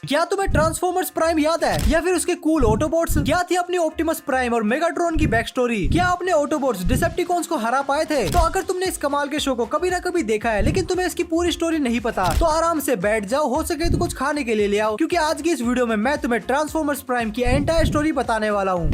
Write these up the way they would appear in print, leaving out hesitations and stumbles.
क्या तुम्हें transformers prime याद है या फिर उसके कूल ऑटोबॉट्स? क्या थी अपनी ऑप्टिमस प्राइम और मेगाट्रॉन की बैक स्टोरी? क्या अपने ऑटोबॉट्स डिसेप्टिकॉन्स को हरा पाए थे? तो अगर तुमने इस कमाल के शो को कभी ना कभी देखा है लेकिन तुम्हें इसकी पूरी स्टोरी नहीं पता, तो आराम से बैठ जाओ, हो सके तो कुछ खाने के लिए ले आओ, क्योंकि आज की इस वीडियो में मैं तुम्हें ट्रांसफॉर्मर्स प्राइम की एंटायर स्टोरी बताने वाला हूँ।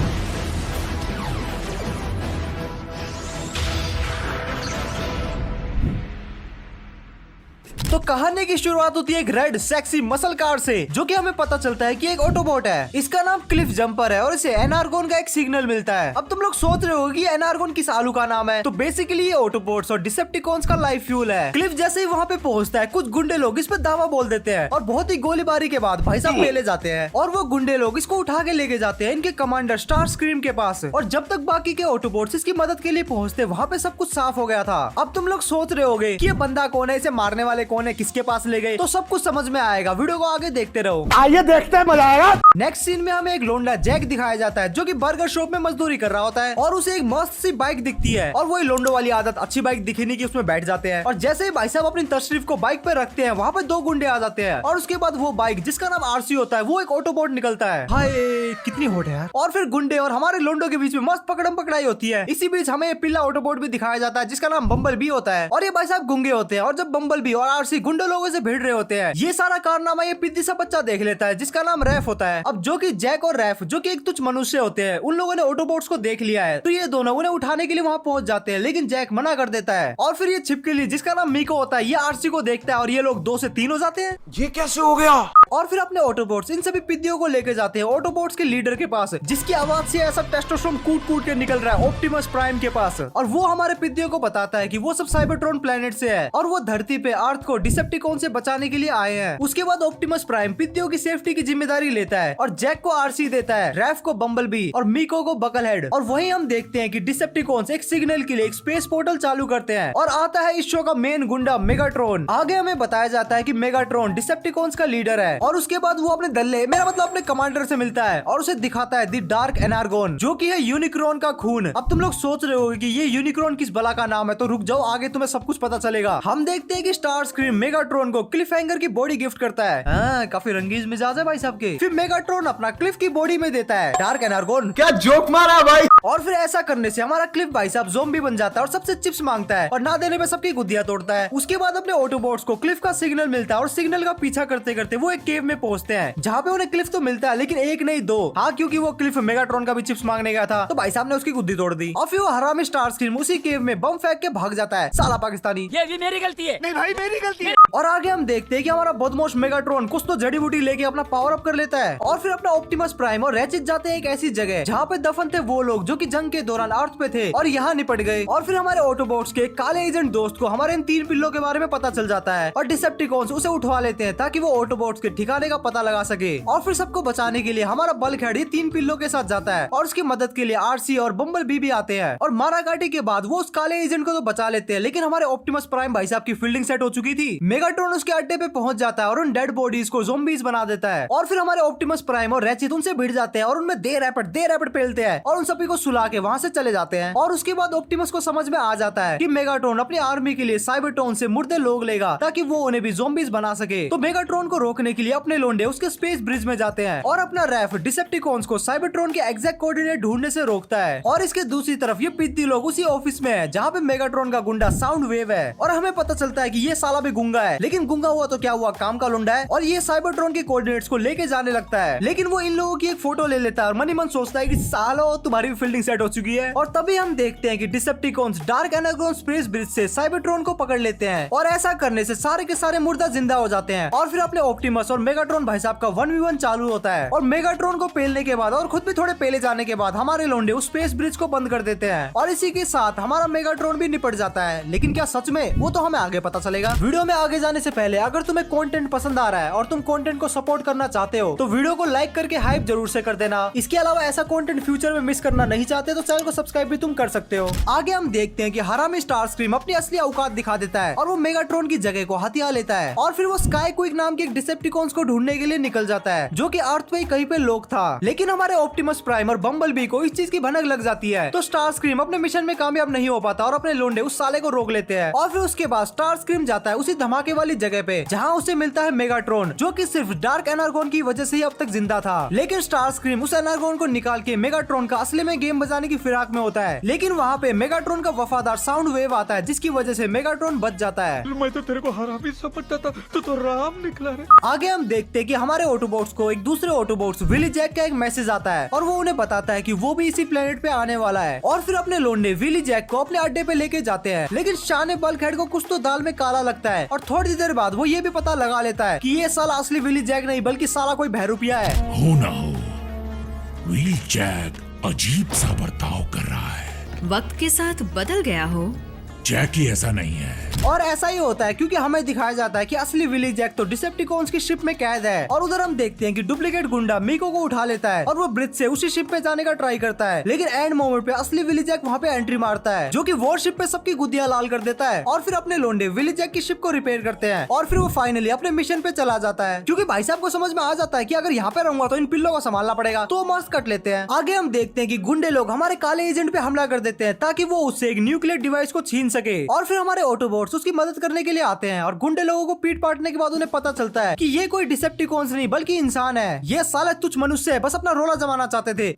तो कहानी की शुरुआत होती है एक रेड सेक्सी मसल कार से, जो कि हमें पता चलता है कि एक ऑटोबॉट है। इसका नाम क्लिफ जंपर है और इसे एनार्गोन का एक सिग्नल मिलता है। अब तुम लोग सोच रहे हो कि एनार्गोन किस आलू का नाम है, तो बेसिकली ये ऑटोबॉट्स और डिसेप्टिकॉन्स का लाइफ फ्यूल है। क्लिफ जैसे ही वहाँ पे पहुंचता है, कुछ गुंडे लोग इस पे दावा बोल देते हैं और बहुत ही गोलीबारी के बाद भाई साहब ले जाते हैं और वो गुंडे लोग इसको उठा के लेके जाते हैं इनके कमांडर स्टार स्क्रीम के पास। और जब तक बाकी के ऑटोबॉट्स इसकी मदद के लिए पहुंचते, वहाँ पे सब कुछ साफ हो गया था। अब तुम लोग सोच रहे होगे कि ये बंदा कौन है, इसे मारने वाले कौन है, किसके पास ले गए, तो सब कुछ समझ में आएगा। वीडियो को आगे देखते रहो, आइए देखते हैं, मजा आएगा। नेक्स्ट सीन में हमें एक लोंडा जैक दिखाया जाता है जो कि बर्गर शॉप में मजदूरी कर रहा होता है और उसे एक मस्त सी बाइक दिखती है और वही लोंडो वाली आदत, अच्छी बाइक दिखी नहीं कि उसमें बैठ जाते हैं। और जैसे ही भाई साहब अपनी तशरीफ को बाइक पे रखते हैं, वहाँ पे दो गुंडे आ जाते हैं और उसके बाद वो बाइक जिसका नाम आरसी होता है, वो एक ऑटोबॉट निकलता है। हाय कितनी होट है यार। और फिर गुंडे और हमारे लोंडो के बीच में मस्त पकड़म पकड़ाई होती है। इसी बीच हमें ये पिल्ला ऑटोबॉट भी दिखाया जाता है जिसका नाम बम्बल बी होता है और ये भाई साहब गुंगे होते हैं। और जब बम्बल बी और आरसी गुंडे लोगों से भिड़ रहे होते हैं, ये सारा कारनामा ये पिद्दी सा बच्चा देख लेता है जिसका नाम रैफ होता है। अब जो कि जैक और रैफ, जो कि एक तुच्छ मनुष्य होते हैं, उन लोगों ने ऑटोबॉट्स को देख लिया है, तो ये दोनों उन्हें उठाने के लिए वहाँ पहुंच जाते हैं, लेकिन जैक मना कर देता है। और फिर ये छिपकली जिसका नाम मीको होता है, ये आरसी को देखता है और ये लोग 2 से 3 हो जाते हैं। ये कैसे हो गया? और फिर अपने ऑटोबॉट्स इन सभी पिद्दियों को लेके जाते हैं ऑटोबॉट्स के लीडर के पास, जिसकी आवाज से ऐसा टेस्टोस्टेरोन कूट कूट के निकल रहा है, ऑप्टिमस प्राइम के पास। और वो हमारे पिद्दियों को बताता है कि वो सब साइबरट्रॉन प्लेनेट से है और वो धरती पे अर्थ को डिसेप्टिकॉन से बचाने के लिए आए हैं। उसके बाद ऑप्टिमस प्राइम पिद्दियों की सेफ्टी की जिम्मेदारी लेता है और जैक को आरसी देता है, रैफ को बम्बलबी और मीको को बकलहेड। और वहीं हम देखते हैं कि डिसेप्टिकॉन्स एक सिग्नल के लिए एक स्पेस पोर्टल चालू करते हैं और आता है इस शो का मेन गुंडा मेगाट्रॉन। आगे हमें बताया जाता है कि मेगाट्रॉन डिसेप्टिकॉन्स का लीडर है और उसके बाद वो अपने दल्ले, मेरा मतलब अपने कमांडर से मिलता है और उसे दिखाता है द डार्क एनार्गोन, जो कि है यूनिक्रॉन का खून। अब तुम लोग सोच रहे हो कि ये यूनिक्रॉन किस बला का नाम है, तो रुक जाओ, आगे तुम्हें सब कुछ पता चलेगा। हम देखते हैं कि स्टार स्क्रीम मेगाट्रॉन को क्लिफ हैंगर की बॉडी गिफ्ट करता है। काफी रंगीन मिजाज है भाई साहब के। फिर मेगाट्रॉन अपना क्लिफ की बॉडी में देता है डार्क एनार्गोन। क्या जोक मारा भाई। और फिर ऐसा करने से हमारा क्लिफ भाई साहब ज़ोंबी बन जाता है और सबसे चिप्स मांगता है और ना देने पे सबकी गुद्दियां तोड़ता है। उसके बाद अपने ऑटोबॉट्स को क्लिफ का सिग्नल मिलता है और सिग्नल का पीछा करते करते वो एक केव में पहुंचते हैं, जहाँ पे उन्हें क्लिफ तो मिलता है लेकिन एक नहीं 2। हाँ, क्योंकि वो क्लिफ मेगाट्रॉन का भी चिप्स मांगने गया था, तो भाई साहब ने उसकी गुद्दी तोड़ दी। और फिर वो हरामी स्टार स्क्रीम उसी केव में बम फेंक के भाग जाता है, साला पाकिस्तानी। ये भी मेरी गलती है। नहीं भाई, मेरी गलती है। और आगे हम देखते हैं कि हमारा बदमाश मेगाट्रॉन कुछ तो जड़ी बूटी लेके अपना पावर अप कर लेता है और फिर अपना ऑप्टिमस प्राइम और रैचिट जाते हैं एक ऐसी जगह जहाँ पे दफन थे वो लोग जो कि जंग के दौरान अर्थ पे थे और यहाँ निपट गए। और फिर हमारे ऑटोबॉट्स के काले एजेंट दोस्त को हमारे इन 3 पिल्लों के बारे में पता चल जाता है और डिसेप्टिकॉन्स उसे उठवा लेते हैं ताकि वो ऑटोबॉट्स के ठिकाने का पता लगा सके। और फिर सबको बचाने के लिए हमारा बल्कहेड ये 3 पिल्लों के साथ जाता है और उसकी मदद के लिए आरसी और बम्बल बी भी आते हैं। और माराकाटी के बाद वो उस काले एजेंट को तो बचा लेते हैं, लेकिन हमारे ऑप्टिमस प्राइम भाई साहब की फील्डिंग सेट हो चुकी थी। मेगाट्रॉन उसके अड्डे पे पहुंच जाता है और उन डेड बॉडीज को ज़ोंबीज बना देता है। और फिर हमारे ऑप्टिमस प्राइम और रैचिट उनसे भिड़ जाते हैं और उनमें दे रैपिड पेलते हैं और उन सभी को सुला के वहां से चले जाते हैं। और उसके बाद ऑप्टिमस को समझ में आ जाता है कि मेगाट्रॉन अपनी आर्मी के लिए साइबरट्रॉन से मुर्दे लोग लेगा ताकि वो उन्हें भी ज़ोंबीज बना सके। तो मेगाट्रॉन को रोकने के लिए अपने लोंडे उसके स्पेस ब्रिज में जाते हैं और अपना रैफ डिसेप्टिकॉन्स को साइबरट्रॉन के एग्जैक्ट कोऑर्डिनेट ढूंढने से रोकता है। और इसके दूसरी तरफ ये पिद्दी लोग उसी ऑफिस में है जहाँ पे मेगाट्रॉन का गुंडा साउंड वेव है और हमें पता चलता है कि ये साला भी गुंगा है, लेकिन गुंगा हुआ तो क्या हुआ, काम का लुंडा है। और ये साइबरट्रॉन के कोऑर्डिनेट्स को लेके जाने लगता है, लेकिन वो इन लोगों की एक फोटो ले लेता है और मनी मन सोचता है कि सालो तुम्हारी भी फील्डिंग सेट हो चुकी है। और तभी हम देखते हैं कि डिसेप्टिकॉन्स डार्क एनार्गोन स्पेस ब्रिज से साइबरट्रॉन को पकड़ लेते हैं और ऐसा करने से सारे के सारे मुर्दा जिंदा हो जाते हैं। और फिर अपने ऑप्टिमस और मेगाट्रॉन भाई साहब का 1v1 चालू होता है और मेगाट्रॉन को पेलने के बाद और खुद भी थोड़े पेले जाने के बाद हमारे लोंडे उस स्पेस ब्रिज को बंद कर देते हैं और इसी के साथ हमारा मेगाट्रॉन भी निपट जाता है। लेकिन क्या सच में, वो तो हमें आगे पता चलेगा। वीडियो में आगे जाने से पहले अगर तुम्हें कंटेंट पसंद आ रहा है और तुम कंटेंट को सपोर्ट करना चाहते हो तो वीडियो को लाइक करके हाइप जरूर से कर देना। इसके अलावा ऐसा कंटेंट फ्यूचर में मिस करना नहीं चाहते तो चैनल को सब्सक्राइब भी तुम कर सकते हो। आगे हम देखते हैं कि हरामी स्टार स्क्रीम अपनी असली औकात दिखा देता है और वो मेगाट्रॉन की जगह को हथिया लेता है और फिर वो स्काई क्विक नाम के एक डिसेप्टिकॉन्स को ढूंढने के लिए निकल जाता है जो कि अर्थ पे कहीं पे लोग था। लेकिन हमारे ऑप्टिमस प्राइम और बम्बल बी को इस चीज की भनक लग जाती है, तो स्टार स्क्रीम अपने मिशन में कामयाब नहीं हो पाता और अपने लोंडे उस साले को रोक लेते हैं। और फिर उसके बाद स्टार स्क्रीम जाता है उसी धमाके धमाके वाली जगह पे, जहाँ उसे मिलता है मेगाट्रॉन, जो कि सिर्फ डार्क एनर्गॉन की वजह से ही अब तक जिंदा था। लेकिन स्टारस्क्रीम उस एनर्गॉन को निकाल के मेगाट्रॉन का असली में गेम बजाने की फिराक में होता है। लेकिन वहाँ पे मेगाट्रॉन का वफादार साउंड वेव आता है, जिसकी वजह से मेगाट्रॉन बच जाता है। मैं तो तेरे को हरामी समझता था, तो राम निकला रे। आगे हम देखते हैं कि हमारे ऑटोबॉट्स को एक दूसरे ऑटोबॉट्स विली जैक का एक मैसेज आता है और वो उन्हें बताता है कि वो भी इसी प्लेनेट पे आने वाला है। और फिर अपने लोंडे विली जैक को अपने अड्डे पे लेके जाते हैं। लेकिन शान बल्कहेड को कुछ तो दाल में काला लगता है और थोड़ी देर बाद वो ये भी पता लगा लेता है कि ये साला असली विली जैक नहीं बल्कि साला कोई बहरूपिया है। हो ना हो, विली जैक अजीब सा बर्ताव कर रहा है। वक्त के साथ बदल गया हो। जैकी ऐसा नहीं है। और ऐसा ही होता है क्योंकि हमें दिखाया जाता है कि असली विली जैक तो डिसेप्टिकॉन्स की शिप में कैद है। और उधर हम देखते हैं कि डुप्लीकेट गुंडा मीको को उठा लेता है और वो ब्रिज से उसी शिप पे जाने का ट्राई करता है। लेकिन एंड मोमेंट पे असली विली जैक वहाँ पे एंट्री मारता है, जो कि वॉर शिप पे सबकी गुद्दियां लाल कर देता है। और फिर अपने लोंडे विली जैक की शिप को रिपेयर करते हैं और फिर वो फाइनली अपने मिशन पे चला जाता है, क्योंकि भाई साहब को समझ में आ जाता है कि अगर यहाँ पे रहूंगा तो इन पिल्लों को संभालना पड़ेगा, तो मस्त कट लेते हैं। आगे हम देखते हैं कि गुंडे लोग हमारे काले एजेंट पे हमला कर देते हैं ताकि वो उससे एक न्यूक्लियर डिवाइस को छीन सके। और फिर हमारे ऑटोबॉट्स उसकी मदद करने के लिए आते हैं और गुंडे लोगों को पीट पाटने के बाद उन्हें पता चलता है कि ये कोई डिसेप्टिकॉन्स नहीं बल्कि इंसान है। ये साले तुच्छ मनुष्य है, बस अपना रोला जमाना चाहते थे।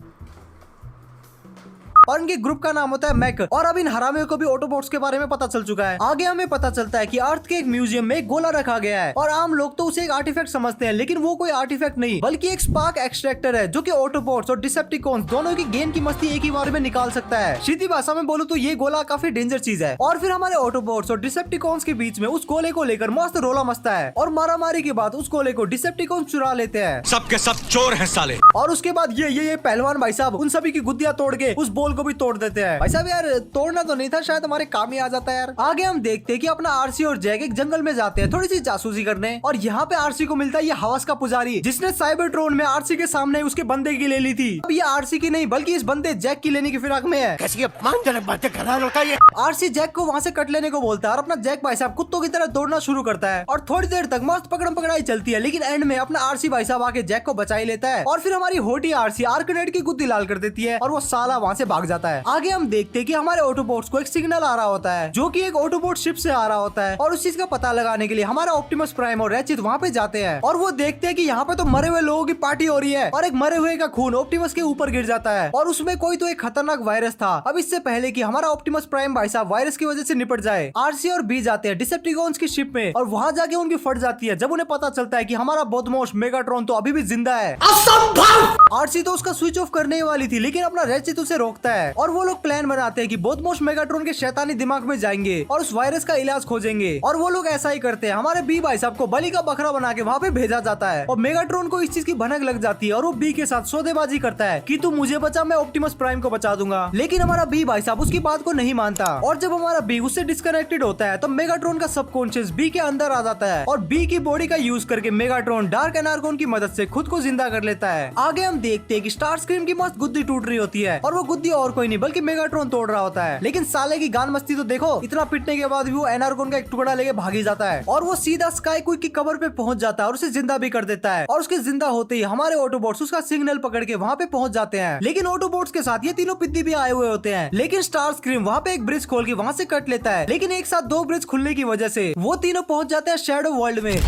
और इनके ग्रुप का नाम होता है मैक। और अब इन हरामियों को भी ऑटोबॉट्स के बारे में पता चल चुका है। आगे हमें पता चलता है कि अर्थ के एक म्यूजियम में एक गोला रखा गया है और आम लोग तो उसे एक आर्टिफैक्ट समझते हैं, लेकिन वो कोई आर्टिफैक्ट नहीं बल्कि एक स्पार्क एक्सट्रैक्टर है, जो कि ऑटोबॉट्स और डिसेप्टिकॉन्स दोनों की गेम की मस्ती एक ही बार में निकाल सकता है। सीधी भाषा में बोलूं तो ये गोला काफी डेंजर चीज है। और फिर हमारे ऑटोबॉट्स और डिसेप्टिकॉन्स के बीच में उस गोले को लेकर मस्त रोला मचता है और मारामारी के बाद उस गोले को डिसेप्टिकॉन्स चुरा लेते हैं। सबके सब चोर हैं साले। और उसके बाद ये पहलवान भाई साहब उन सभी की गुद्दियां तोड़ के उस बॉल को भी तोड़ देते हैं। भाई साहब यार तोड़ना तो नहीं था, शायद हमारे काम ही आ जाता है यार। आगे हम देखते हैं कि अपना आरसी और जैक एक जंगल में जाते हैं थोड़ी सी जासूसी करने, और यहाँ पे आरसी को मिलता है ये हवस का पुजारी, जिसने साइबरट्रॉन में आरसी के सामने उसके बंदे की ले ली थी। अब ये आरसी की नहीं बल्कि इस बंदे जैक की लेने की फिराक में है। कैसी अपमानजनक बातें कर रहा लड़का ये। आरसी जैक को वहाँ से कट लेने को बोलता है और अपना जैक भाई साहब कुत्तों की तरह दौड़ना शुरू करता है और थोड़ी देर तक मस्त पकड़म पकड़ाई चलती है। लेकिन एंड में अपना आरसी भाई साहब आके जैक को बचा ही लेता है और फिर हमारी होटी आरसी आर्कनेट की गुद्दी लाल कर देती है और वो साला वहाँ से भाग जाता है। आगे हम देखते हैं कि हमारे ऑटोबॉट्स को एक सिग्नल आ रहा होता है, जो कि एक ऑटोबॉट शिप से आ रहा होता है। और उस चीज का पता लगाने के लिए हमारा ऑप्टिमस प्राइम और रैचिट वहाँ पे जाते हैं और वो देखते हैं कि यहाँ पे तो मरे हुए लोगों की पार्टी हो रही है और एक मरे हुए का खून ऑप्टिमस के ऊपर गिर जाता है और उसमें कोई तो एक खतरनाक वायरस था। अब इससे पहले कि हमारा ऑप्टिमस प्राइम भाई साहब वायरस की वजह से निपट जाए, आरसी और बी जाते हैं डिसेप्टिकॉन्स की शिप में और वहाँ जाके उनकी फट जाती है जब उन्हें पता चलता है कि हमारा बदमाश मेगाट्रॉन तो अभी भी जिंदा है। असंभव! आरसी तो उसका स्विच ऑफ करने वाली थी, लेकिन अपना रैचिट उसे रोकता है और वो लोग प्लान बनाते हैं कि बदमाश मेगाट्रॉन के शैतानी दिमाग में जाएंगे और उस वायरस का इलाज खोजेंगे। और वो लोग ऐसा ही करते हैं। हमारे बी भाई साहब को बलि का बकरा बना के वहाँ पे भेजा जाता है और मेगाट्रॉन को इस चीज की भनक लग जाती है और वो बी के साथ सौदेबाजी करता है कि तू मुझे बचा, मैं ऑप्टिमस प्राइम को बचा दूंगा। लेकिन हमारा बी भाई साहब उसकी बात को नहीं मानता और जब हमारा बी उससे डिस्कनेक्टेड होता है तो मेगाट्रॉन का सबकॉन्शियस बी के अंदर आ जाता है और बी की बॉडी का यूज करके मेगाट्रॉन डार्क एनर्गॉन की मदद से खुद को जिंदा कर लेता है। आगे हम देखते हैं कि स्टारस्क्रीम की मस्त गुद्दी टूट रही होती है और वो गुद्दी और कोई नहीं बल्कि मेगाट्रॉन तोड़ रहा होता है। लेकिन साले की गान मस्ती तो देखो, इतना पिटने के बाद भी वो एनर्गॉन का एक टुकड़ा लेके भागी जाता है और वो सीधा स्काई क्विक की कबर पे पहुंच जाता है और उसे जिंदा भी कर देता है। और उसके जिंदा होते ही हमारे ऑटोबॉट्स उसका सिग्नल पकड़ के वहाँ पे पहुंच जाते हैं। लेकिन ऑटोबॉट्स के साथ ये तीनों पिद्दी भी आए हुए होते हैं। लेकिन स्टारस्क्रीम वहाँ पे एक ब्रिज खोल के वहाँ से कट लेता है, लेकिन एक साथ दो ब्रिज खुलने की वजह से वो तीनों पहुंच जाते हैं शैडो वर्ल्ड में।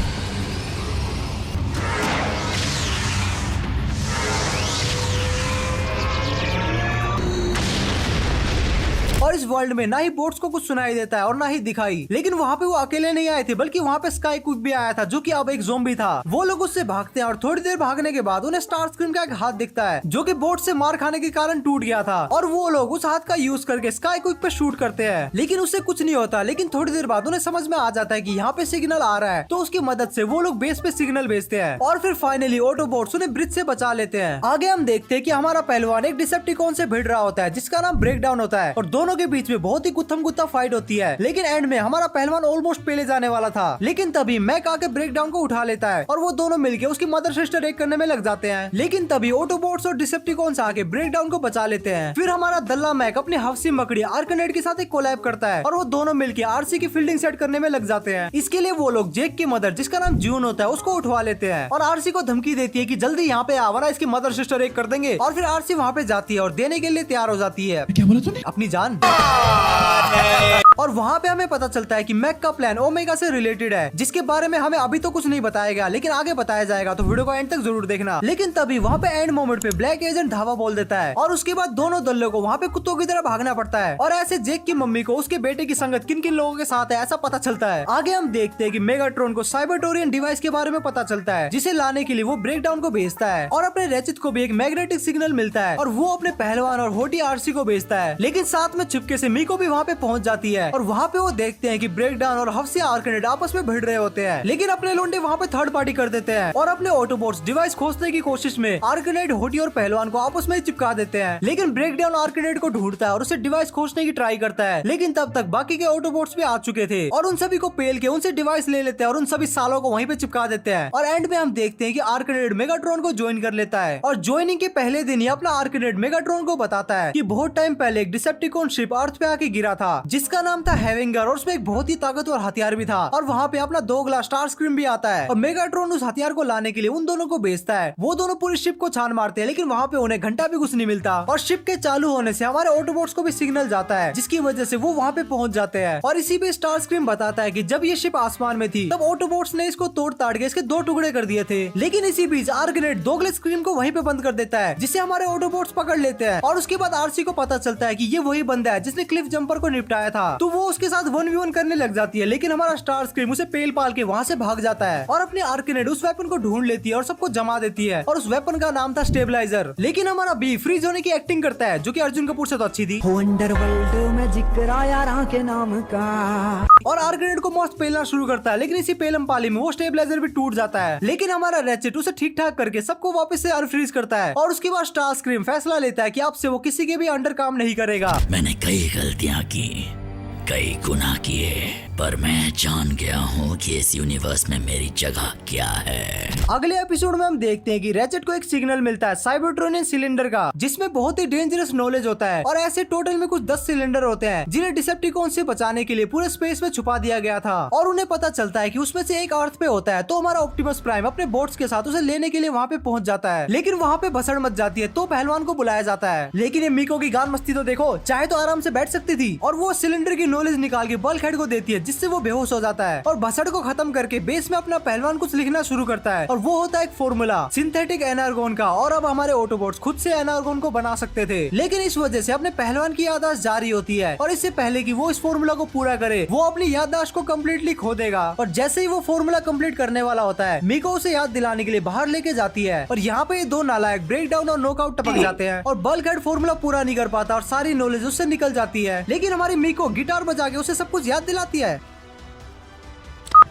और इस वर्ल्ड में ना ही बोट्स को कुछ सुनाई देता है और ना ही दिखाई। लेकिन वहाँ पे वो अकेले नहीं आए थे बल्कि वहाँ पे स्काई क्विक भी आया था, जो कि अब एक ज़ोंबी था। वो लोग उससे भागते हैं और थोड़ी देर भागने के बाद उन्हें स्टारस्क्रीम का एक हाथ दिखता है, जो कि बोट से मार खाने के कारण टूट गया था और वो लोग उस हाथ का यूज करके स्काई क्विक पे शूट करते हैं, लेकिन उससे कुछ नहीं होता। लेकिन थोड़ी देर बाद उन्हें समझ में आ जाता है कि यहाँ पे सिग्नल आ रहा है, तो उसकी मदद से वो लोग बेस पे सिग्नल भेजते हैं और फिर फाइनली ऑटोबॉट्स उन्हें ब्रिज से बचा लेते हैं। आगे हम देखते हैं कि हमारा पहलवान एक डिसेप्टिकॉन से भिड़ रहा होता है जिसका नाम ब्रेकडाउन होता है और दोनों के बीच में बहुत ही गुत्थम गुत्था फाइट होती है। लेकिन एंड में हमारा पहलवान ऑलमोस्ट पेले जाने वाला था, लेकिन तभी मैक आके ब्रेकडाउन को उठा लेता है और वो दोनों मिलके उसकी मदर सिस्टर एक करने में लग जाते हैं। लेकिन तभी ऑटोबॉट्स और डिसेप्टिकॉन्स आके ब्रेकडाउन को बचा लेते हैं। फिर हमारा दल्ला मैक अपनी हफ्सी मकड़ी आर्कनेट के साथ एक कोलैब करता है और वो दोनों मिलके आरसी की फील्डिंग सेट करने में लग जाते हैं। इसके लिए वो लोग जेक की मदर, जिसका नाम जून होता है, उसको उठवा लेते हैं और आरसी को धमकी देती है कि जल्दी यहाँ पे आ, वरना इसकी मदर सिस्टर एक कर देंगे। और फिर आरसी वहाँ पे जाती है और देने के लिए तैयार हो जाती है। क्या बोला तूने? अपनी जान। और वहाँ पे हमें पता चलता है कि मैक का प्लान ओमेगा से रिलेटेड है, जिसके बारे में हमें अभी तो कुछ नहीं बताया गया, लेकिन आगे बताया जाएगा, तो वीडियो को एंड तक जरूर देखना। लेकिन तभी वहाँ पे एंड मोमेंट पे ब्लैक एजेंट धावा बोल देता है और उसके बाद दोनों दलों को वहाँ पे कुत्तों की तरह भागना पड़ता है। और ऐसे जेक की मम्मी को उसके बेटे की संगत किन किन लोगों के साथ है ऐसा पता चलता है। आगे हम देखते हैं कि मेगाट्रॉन को साइबरटोरियन डिवाइस के बारे में पता चलता है, जिसे लाने के लिए वो ब्रेकडाउन को भेजता है और अपने रेचित को भी एक मैग्नेटिक सिग्नल मिलता है और वो अपने पहलवान और होटी आरसी को भेजता है। लेकिन साथ में चुपके से मीको भी वहाँ पे पहुंच जाती है और वहाँ पे वो देखते हैं कि ब्रेकडाउन और हफ्सी आर्कनेट आपस में भिड़ रहे होते हैं, लेकिन अपने लोंडे वहाँ पे थर्ड पार्टी कर देते हैं और अपने ऑटोबोट्स डिवाइस खोजने की कोशिश में आर्कनेट, होटी और पहलवान को आपस में चिपका देते हैं। लेकिन ब्रेकडाउन आर्कनेट को ढूंढता है और उसे डिवाइस खोजने की ट्राई करता है, लेकिन तब तक बाकी के ऑटोबोट्स भी आ चुके थे और उन सभी को पेल के उनसे डिवाइस ले लेते हैं और उन सभी सालों को वहीं पे चिपका देते हैं। और एंड में हम देखते हैं कि आर्कनेट मेगाट्रॉन को ज्वाइन कर लेता है और ज्वाइनिंग के पहले दिन ही अपना आर्कनेट मेगाट्रॉन को बताता है कि बहुत टाइम पहले एक डिसेप्टिकॉन शिप अर्थ पे आके गिरा था, जिसका नाम था हेविंगर और उसमें एक बहुत ही ताकतवर हथियार भी था और वहाँ पे अपना 2 ग्लास स्टार स्क्रीम भी आता है और मेगाट्रॉन उस हथियार को लाने के लिए उन दोनों को भेजता है। वो दोनों पूरी शिप को छान मारते हैं, लेकिन वहाँ पे उन्हें घंटा भी कुछ नहीं मिलता और शिप के चालू होने से हमारे ऑटोबोट्स को भी सिग्नल जाता है, जिसकी वजह से वो वहाँ पे पहुंच जाते हैं। और इसी पे स्टार स्क्रीम बताता है कि जब ये शिप आसमान में थी तब ऑटोबोट्स ने इसको तोड़ ताड़ के इसके 2 टुकड़े कर दिए थे, लेकिन इसी बीच आर्कनेट 2 ग्लास स्क्रीम को वहीं पे बंद कर देता है, जिसे हमारे ऑटोबोट्स पकड़ लेते हैं। और उसके बाद आरसी को पता चलता है कि ये वही बंदा है जिसने क्लिफ जंपर को निपटाया था, तो वो उसके साथ 1v1 करने लग जाती है, लेकिन हमारा स्टार स्क्रीम उसे पेल पाल के वहाँ से भाग जाता है और अपने आर्कनेट उस वेपन को ढूंढ लेती है और सबको जमा देती है और उस वेपन का नाम था स्टेबलाइजर। लेकिन हमारा बी फ्रीज होने की एक्टिंग करता है, जो कि अर्जुन कपूर से तो अच्छी थी। वंडरवर्ल्ड में जिक्र आया राह के नाम का। और आर्कनेट को मस्त पेलना शुरू करता है, लेकिन इसी पेलम पाली में वो स्टेबलाइजर भी टूट जाता है। लेकिन हमारा रेचेट उसे ठीक ठाक करके सबको वापस से अनफ्रीज करता है और उसके बाद स्टार स्क्रीम फैसला लेता है कि अब से वो किसी के भी अंडर काम नहीं करेगा। मैंने कई गलतियां की, कई गुनाह किए, पर मैं जान गया हूँ कि इस यूनिवर्स में मेरी जगह क्या है। अगले एपिसोड में हम देखते हैं कि रेचेट को एक सिग्नल मिलता है साइबरट्रोनियन सिलेंडर का, जिसमें बहुत ही डेंजरस नॉलेज होता है और ऐसे टोटल में कुछ 10 सिलेंडर होते हैं जिन्हें डिसेप्टिकॉन से बचाने के लिए पूरे स्पेस में छुपा दिया गया था। और उन्हें पता चलता है कि उसमें से एक अर्थ पे होता है, तो हमारा ऑप्टिमस प्राइम अपने बोट्स के साथ उसे लेने के लिए वहाँ पे पहुंच जाता है, लेकिन वहाँ पे भसड़ मच जाती है, तो पहलवान को बुलाया जाता है। लेकिन ये मीको की गान मस्ती तो देखो, चाहे तो आराम से बैठ सकती थी और वो सिलेंडर की नॉलेज निकाल के बल्क हेड को देती है, जिससे वो बेहोश हो जाता है और भसड़ को खत्म करके बेस में अपना पहलवान कुछ लिखना शुरू करता है और वो होता है एक फॉर्मूला सिंथेटिक एनार्गोन का। और अब हमारे ऑटोबोट्स खुद से एनार्गोन को बना सकते थे, लेकिन इस वजह से अपने पहलवान की याददाश्त जारी होती है और इससे पहले कि वो इस फॉर्मूला को पूरा करे, वो अपनी याददाश्त को कम्प्लीटली खो देगा। और जैसे ही वो फॉर्मूला कंप्लीट करने वाला होता है, मीको उसे याद दिलाने के लिए बाहर लेके जाती है और यहाँ पे ये 2 नालायक ब्रेकडाउन और नॉकआउट टपक जाते हैं और बल्क हेड फॉर्मूला पूरा नहीं कर पाता और सारी नॉलेज उससे निकल जाती है। लेकिन हमारी मीको गिटार बजा के उसे सब कुछ याद दिलाती है।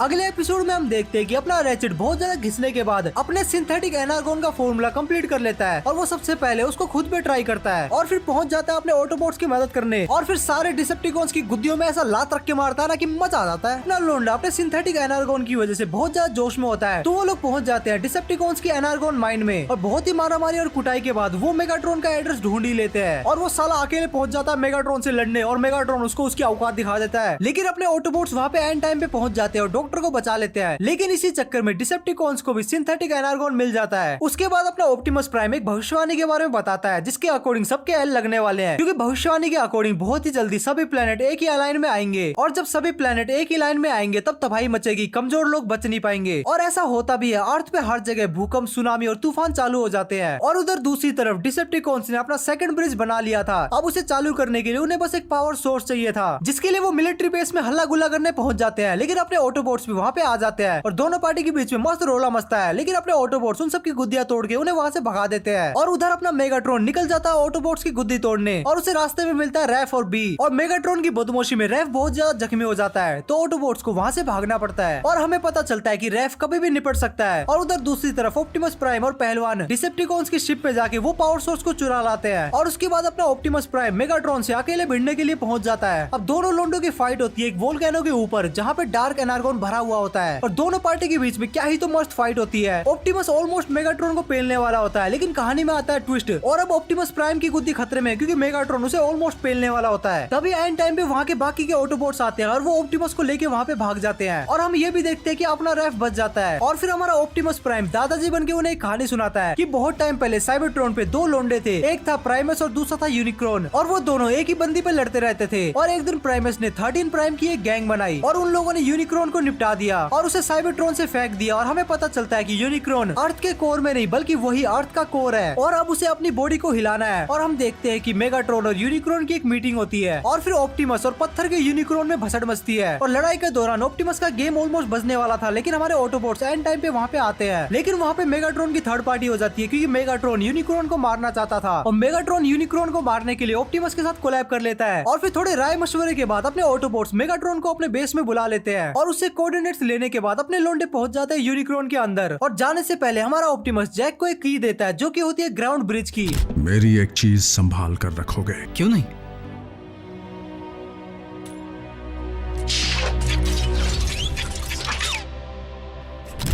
अगले एपिसोड में हम देखते हैं कि अपना रेचेट बहुत ज्यादा घिसने के बाद अपने सिंथेटिक एनार्गोन का फॉर्मूला कंप्लीट कर लेता है और वो सबसे पहले उसको खुद पे ट्राई करता है और फिर पहुंच जाता है अपने ऑटोबोट्स की मदद करने और फिर सारे डिसेप्टिकॉन्स की गुद्दियों में ऐसा लात रख के मारता है ना कि मजा आ जाता है। अपना लोंडा अपने सिंथेटिक एनार्गोन की वजह से बहुत ज्यादा जोश में होता है, तो वो लोग पहुंच जाते हैं डिसेप्टिकॉन्स की एनार्गोन माइन में और बहुत ही मारामारी और कुटाई के बाद वो मेगाट्रॉन का एड्रेस ढूंढ ही लेते हैं और वो साला अकेले पहुंच जाता है मेगाट्रॉन से लड़ने और मेगाट्रॉन उसको उसकी औकात दिखा देता है। लेकिन अपने ऑटोबोट्स वहाँ पे एंड टाइम पे पहुंच जाते हैं और डॉक्टर को बचा लेते हैं। लेकिन इसी चक्कर में डिसेप्टिकॉन्स को भी सिंथेटिक एनार्गोन मिल जाता है। उसके बाद अपना ऑप्टिमस प्राइम एक भविष्यवाणी के बारे में बताता है, जिसके अकॉर्डिंग सबके एल लगने वाले हैं, क्योंकि भविष्यवाणी के अकॉर्डिंग बहुत ही जल्दी सभी प्लेनेट एक ही लाइन में आएंगे और जब सभी प्लेनेट एक ही लाइन में आएंगे तब तबाही मचेगी, कमजोर लोग बच नहीं पाएंगे। और ऐसा होता भी है, अर्थ पे हर जगह भूकंप, सुनामी और तूफान चालू हो जाते हैं। और उधर दूसरी तरफ डिसेप्टिकॉन्स ने अपना सेकंड ब्रिज बना लिया था। अब उसे चालू करने के लिए उन्हें बस एक पावर सोर्स चाहिए था, जिसके लिए वो मिलिट्री बेस में हल्ला गुल्ला करने पहुंच जाते हैं। लेकिन अपने ऑटोबोट्स भी वहाँ पे आ जाते हैं और दोनों पार्टी के बीच में मस्त रोला मचता है। लेकिन अपने ऑटोबोट्स उन सबकी गुद्दियां तोड़ के उन्हें वहाँ से भगा देते हैं और उधर अपना मेगाट्रॉन निकल जाता है ऑटोबोट्स की गुद्दी तोड़ने और उसे रास्ते में मिलता है रैफ और बी। और मेगाट्रॉन की बदमाशी में रैफ बहुत ज्यादा जख्मी हो जाता है, तो ऑटोबोट्स को वहाँ से भागना पड़ता है और हमें पता चलता है कि रैफ कभी भी निपट सकता है। और उधर दूसरी तरफ ऑप्टिमस प्राइम और पहलवान डिसेप्टिकॉन्स की शिप पे जाके वो पावर सोर्स को चुरा लाते हैं और उसके बाद अपना ऑप्टिमस प्राइम मेगाट्रॉन से अकेले भिड़ने के लिए पहुंच जाता है। अब दोनों लोंडों की फाइट होती है एक वोल्केनो के ऊपर, जहाँ पे डार्क एनार्गोन भरा हुआ होता है और दोनों पार्टी के बीच में क्या ही तो मस्त फाइट होती है। ऑप्टिमस ऑलमोस्ट मेगाट्रॉन को पेलने वाला होता है, लेकिन कहानी में आता है ट्विस्ट और अब ऑप्टिमस प्राइम की गुद्दी खतरे में, क्योंकि मेगाट्रॉन उसे ऑलमोस्ट पेलने वाला होता है। तभी एंड टाइम पे वहाँ के बाकी के ऑटोबॉट्स आते हैं और वो ऑप्टिमस को लेके वहाँ पे भाग जाते हैं और हम ये भी देखते हैं कि अपना रेफ बच जाता है। और फिर हमारा ऑप्टिमस प्राइम दादाजी बन के उन्हें एक कहानी सुनाता है कि बहुत टाइम पहले साइबरट्रॉन पे दो लोंडे थे, एक था प्राइमस और दूसरा था यूनिक्रॉन, और वो दोनों एक ही बंदी पे लड़ते रहते थे। और एक दिन प्राइमस ने 13 प्राइम की एक गैंग बनाई और उन लोगों ने यूनिक्रॉन को निपटा दिया और उसे साइबरट्रॉन से फेंक दिया। और हमें पता चलता है कि यूनिक्रॉन अर्थ के कोर में नहीं बल्कि वही अर्थ का कोर है और अब उसे अपनी बॉडी को हिलाना है। और हम देखते हैं कि मेगाट्रॉन और यूनिक्रॉन की एक मीटिंग होती है और फिर ऑप्टिमस और पत्थर के यूनिक्रॉन में भसड़ मचती है। और लड़ाई के दौरान ऑप्टिमस का गेम ऑलमोस्ट बजने वाला था, लेकिन हमारे ऑटोबॉट्स एंड टाइम पे वहाँ पे आते हैं। लेकिन वहाँ पे मेगाट्रॉन की थर्ड पार्टी हो जाती है, क्योंकि मेगाट्रॉन यूनिक्रॉन को मारना चाहता था और मेगाट्रॉन यूनिक्रॉन को मारने के लिए ऑप्टिमस के साथ कोलैब कर लेता है। और फिर थोड़े राय मशवरे के बाद अपने ऑटोबॉट्स मेगाट्रॉन को अपने बेस में बुला लेते हैं और उससे कोऑर्डिनेट्स लेने के बाद अपने लोंडे पहुंच जाते हैं यूनिक्रॉन के अंदर। और जाने से पहले हमारा ऑप्टिमस जैक को एक की देता है, जो कि होती है ग्राउंड ब्रिज की। मेरी एक चीज संभाल कर रखोगे? क्यों नहीं?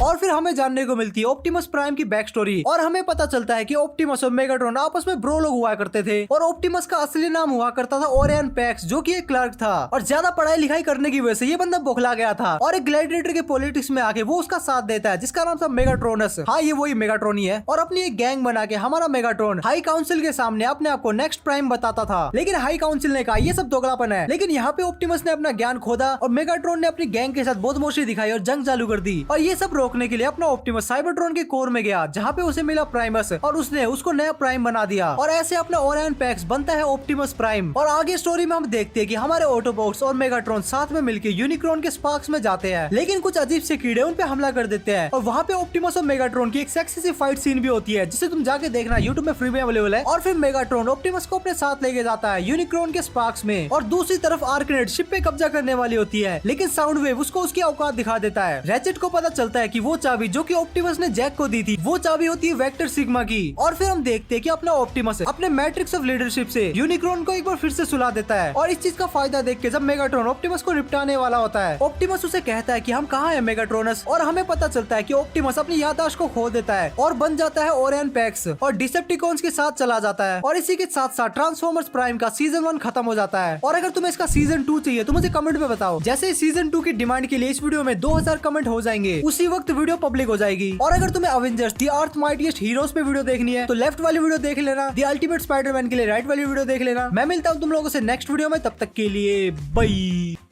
और फिर हमें जानने को मिलती है ऑप्टिमस प्राइम की बैक स्टोरी और हमें पता चलता है कि ऑप्टिमस और मेगाट्रॉन आपस में ब्रो लोग हुआ करते थे और ऑप्टिमस का असली नाम हुआ करता था ओरियन पैक्स, जो कि एक क्लर्क था और ज्यादा पढ़ाई लिखाई करने की वजह से ये बंदा बौखला गया था और एक ग्लैडिएटर के पॉलिटिक्स में आके वो उसका साथ देता है, जिसका नाम था मेगाट्रोनस। हाँ, ये वही मेगाट्रॉन ही है। और अपनी एक गैंग बना के हमारा मेगाट्रॉन हाई काउंसिल के सामने अपने आप को नेक्स्ट प्राइम बताता था, लेकिन हाई काउंसिल ने कहा ये सब दोगलापन है। लेकिन यहाँ पे ऑप्टिमस ने अपना ज्ञान खोदा और मेगाट्रॉन ने अपनी गैंग के साथ बदमाशी दिखाई और जंग चालू कर दी। और ये सब रोकने के लिए अपना ऑप्टिमस साइबरट्रॉन के कोर में गया, जहाँ पे उसे मिला प्राइमस और उसने उसको नया प्राइम बना दिया और ऐसे अपना ओरियन पैक्स बनता है ऑप्टिमस प्राइम। और आगे स्टोरी में हम देखते हैं कि हमारे ऑटोबॉट्स और मेगाट्रॉन साथ में मिलकर यूनिक्रॉन के स्पार्क्स में जाते हैं, लेकिन कुछ अजीब से कीड़े उन पे हमला कर देते हैं और वहाँ पे ऑप्टिमस और मेगाट्रॉन की एक सेक्सी सी फाइट सीन भी होती है, जिसे तुम जाके देखना, यूट्यूब में फ्री में अवेलेबल है। और फिर मेगाट्रॉन ऑप्टिमस को अपने साथ लेके जाता है यूनिक्रॉन के स्पार्क्स में और दूसरी तरफ आर्कनेट शिप पे कब्जा करने वाली होती है, लेकिन साउंडवेव उसको उसकी औकात दिखा देता है। रैचेट को पता चलता है कि वो चाबी जो कि ऑप्टिमस ने जैक को दी थी वो चाबी होती है वेक्टर सिग्मा की। और फिर हम देखते हैं कि अपना ऑप्टिमस अपने मैट्रिक्स ऑफ लीडरशिप से यूनिक्रॉन को एक बार फिर से सुला देता है और इस चीज का फायदा देख के जब मेगाट्रॉन ऑप्टिमस को निपटाने वाला होता है, ऑप्टिमस उसे कहता है कि हम कहाँ हैं मेगाट्रोनस, और हमें पता चलता है कि ऑप्टिमस अपनी याददाश्त को खो देता है और बन जाता है ओरियन पैक्स और डिसेप्टिकॉन्स के साथ चला जाता है। और इसी के साथ साथ ट्रांसफॉर्मर्स प्राइम का सीजन 1 खत्म हो जाता है। और अगर तुम्हें इसका सीजन 2 चाहिए तो मुझे कमेंट में बताओ। जैसे सीजन 2 की डिमांड के लिए इस वीडियो में 2000 कमेंट हो जाएंगे, उसी वक्त वीडियो पब्लिक हो जाएगी। और अगर तुम्हें Avengers the earth mightiest heroes पे वीडियो देखनी है तो लेफ्ट वाली वीडियो देख लेना, द अल्टीमेट स्पाइडरमैन के लिए राइट वाली वीडियो देख लेना। मैं मिलता हूँ तुम लोगों से नेक्स्ट वीडियो में, तब तक के लिए बाय।